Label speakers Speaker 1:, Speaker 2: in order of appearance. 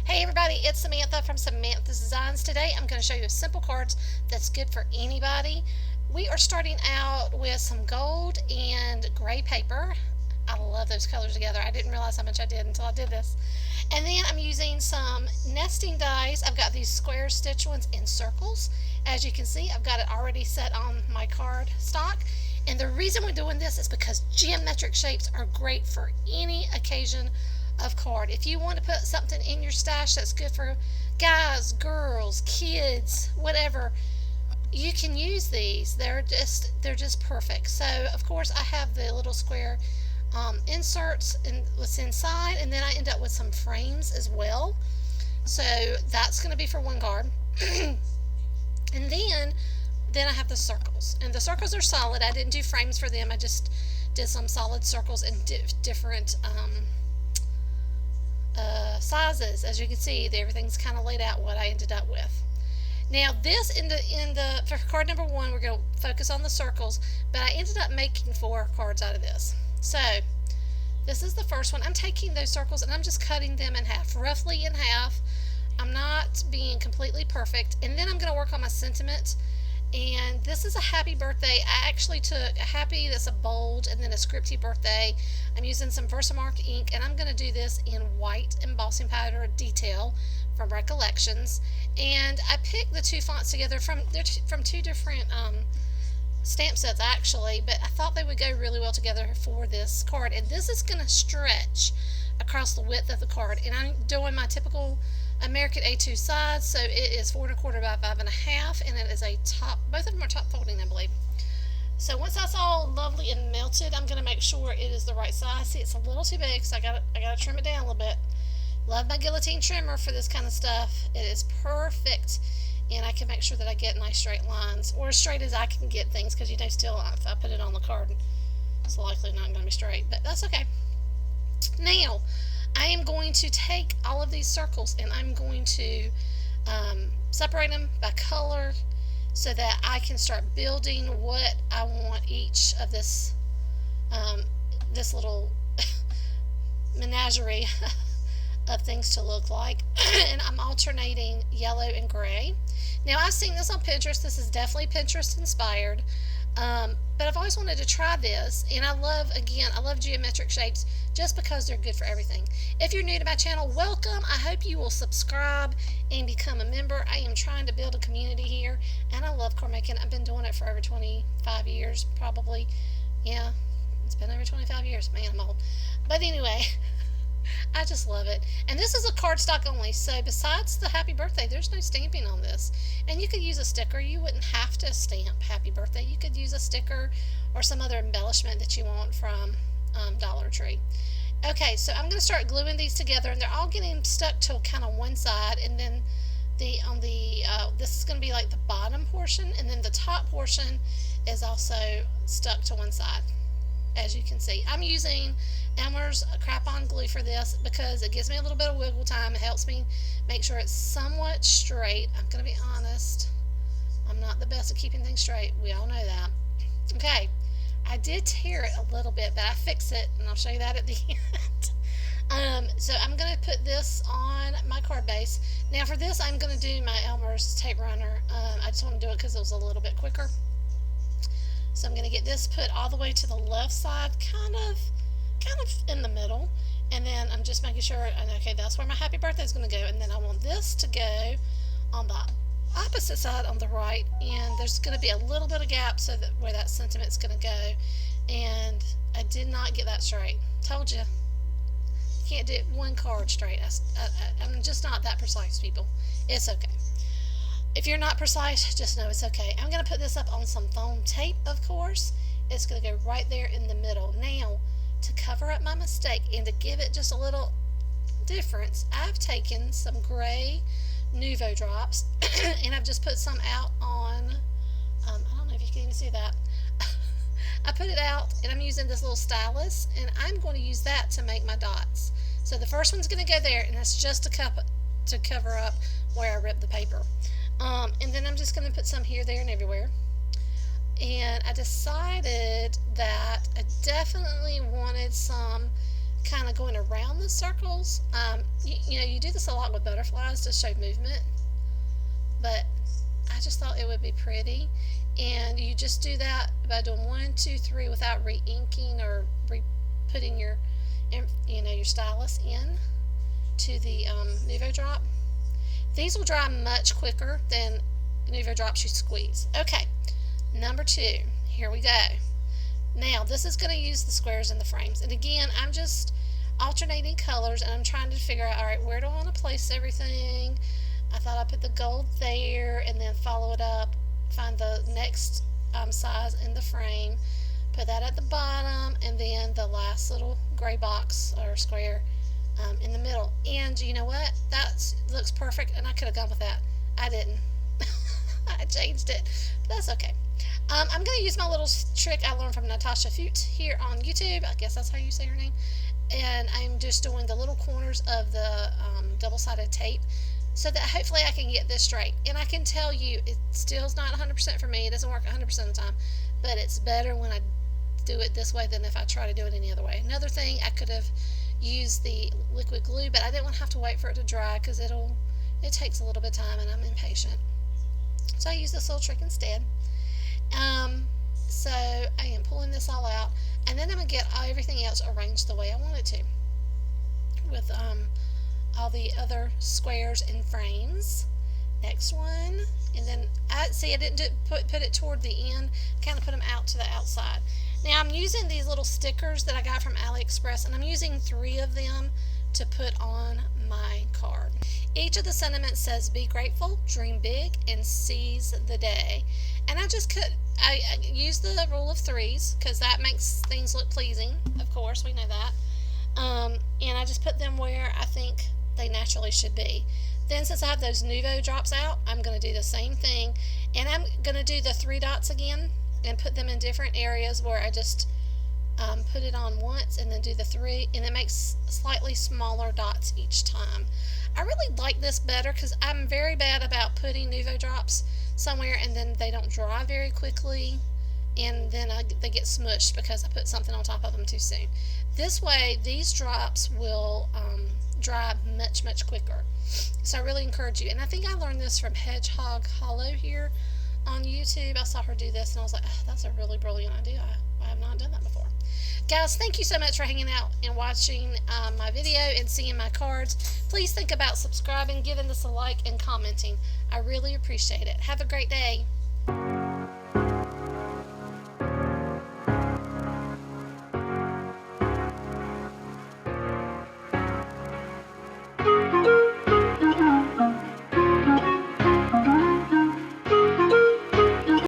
Speaker 1: Hey everybody, it's Samantha from Samantha's Designs. Today I'm going to show you a simple card that's good for anybody. We are starting out with some gold and gray paper. I love those colors together. I didn't realize how much I did until I did this. And then I'm using some nesting dies. I've got these square stitch ones in circles. As you can see, I've got it already set on my card stock. And the reason we're doing this is because geometric shapes are great for any occasion of card. If you want to put something in your stash that's good for guys, girls, kids, whatever, you can use these. They're just perfect. So of course I have the little square inserts and what's inside, and then I end up with some frames as well. So that's going to be for one card. And then I have the circles, and the circles are solid. I didn't do frames for them. I just did some solid circles in different sizes. As you can see, everything's kind of laid out what I ended up with. Now this for card number one, we're going to focus on the circles, but I ended up making 4 cards out of this. So this is the first one. I'm taking those circles and I'm just cutting them in half, roughly in half. I'm not being completely perfect. And then I'm going to work on my sentiment. And this is a happy birthday. I actually took a happy that's a bold and then a scripty birthday. I'm using some Versamark ink, and I'm going to do this in white embossing powder detail from Recollections. And I picked the 2 fonts together from 2 different stamp sets actually, but I thought they would go really well together for this card. And this is going to stretch across the width of the card. And I'm doing my typical American A2 size, so it is 4 1/4 by 5 1/2, and it is a top. Both of them are top folding, I believe. So once that's all lovely and melted, I'm going to make sure it is the right size. See, it's a little too big, so I got to trim it down a little bit. Love my guillotine trimmer for this kind of stuff. It is perfect, and I can make sure that I get nice straight lines, or as straight as I can get things, because still, if I put it on the card, it's likely not going to be straight, but that's okay. Now I am going to take all of these circles and I'm going to separate them by color so that I can start building what I want each of this little menagerie of things to look like. And I'm alternating yellow and gray. Now I've seen this on Pinterest. This is definitely Pinterest inspired. But I've always wanted to try this, and I love geometric shapes just because they're good for everything. If you're new to my channel, welcome. I hope you will subscribe and become a member. I am trying to build a community here, and I love card making. I've been doing it for over 25 years, probably. Yeah, it's been over 25 years. Man, I'm old. But anyway, I just love it. And this is a cardstock only, so besides the happy birthday, there's no stamping on this. And you could use a sticker. You wouldn't have to stamp happy birthday. You could use a sticker or some other embellishment that you want from Dollar Tree. Okay, so I'm going to start gluing these together, and they're all getting stuck to kind of one side, and then this is going to be like the bottom portion, and then the top portion is also stuck to one side. As you can see, I'm using Elmer's crap-on glue for this because it gives me a little bit of wiggle time. It helps me make sure it's somewhat straight. I'm going to be honest, I'm not the best at keeping things straight. We all know that. Okay, I did tear it a little bit, but I fixed it, and I'll show you that at the end. So I'm going to put this on my card base. Now for this, I'm going to do my Elmer's tape runner. I just want to do it because it was a little bit quicker. So I'm going to get this put all the way to the left side, kind of in the middle, and then I'm just making sure, okay, that's where my happy birthday is going to go, and then I want this to go on the opposite side on the right, and there's going to be a little bit of gap so that where that sentiment's going to go, and I did not get that straight. Told you, can't do one card straight. I'm just not that precise, people. It's okay. If you're not precise, just know it's okay. I'm going to put this up on some foam tape, of course. It's going to go right there in the middle. Now, to cover up my mistake and to give it just a little difference, I've taken some gray Nuvo drops and I've just put some out on, I don't know if you can even see that. I put it out, and I'm using this little stylus, and I'm going to use that to make my dots. So the first one's going to go there, and that's just to cover up where I ripped the paper. And then I'm just going to put some here, there, and everywhere. And I decided that I definitely wanted some kind of going around the circles. You do this a lot with butterflies to show movement, but I just thought it would be pretty. And you just do that by doing 1, 2, 3 without re-inking or putting your stylus in to the Nuvo drop. These will dry much quicker than Nuvo drops you squeeze. Okay, number 2. Here we go. Now this is going to use the squares and the frames. And again, I'm just alternating colors and I'm trying to figure out, alright, where do I want to place everything? I thought I put the gold there and then follow it up, find the next size in the frame, put that at the bottom, and then the last little gray box or square in the middle. And you know what? That looks perfect, and I could have gone with that. I didn't. I changed it, but that's okay. I'm going to use my little trick I learned from Natasha Foot here on YouTube. I guess that's how you say her name. And I'm just doing the little corners of the double-sided tape so that hopefully I can get this straight. And I can tell you, it still is not 100% for me. It doesn't work 100% of the time, but it's better when I do it this way than if I try to do it any other way. Another thing, I could have used the liquid glue, but I didn't want to have to wait for it to dry because it takes a little bit of time and I'm impatient. So I use this little trick instead. So I am pulling this all out, and then I'm going to get everything else arranged the way I want it to with all the other squares and frames. Next one, and then I didn't put it toward the end, kind of put them out to the outside. Now I'm using these little stickers that I got from AliExpress, and I'm using 3 of them to put on my card. Each of the sentiments says be grateful, dream big, and seize the day. And I use the rule of 3s because that makes things look pleasing. Of course, we know that. And I just put them where I think they naturally should be. Then since I have those Nuvo drops out, I'm going to do the same thing, and I'm going to do the 3 dots again and put them in different areas where I just put it on once and then do the 3, and it makes slightly smaller dots each time. I really like this better because I'm very bad about putting Nuvo drops somewhere and then they don't dry very quickly, and then they get smushed because I put something on top of them too soon. This way, these drops will dry much quicker. So I really encourage you. And I think I learned this from Hedgehog Hollow here on YouTube. I saw her do this and I was like, oh, that's a really brilliant idea. I have not done that before. Guys, thank you so much for hanging out and watching my video and seeing my cards. Please think about subscribing, giving this a like, and commenting. I really appreciate it. Have a great day.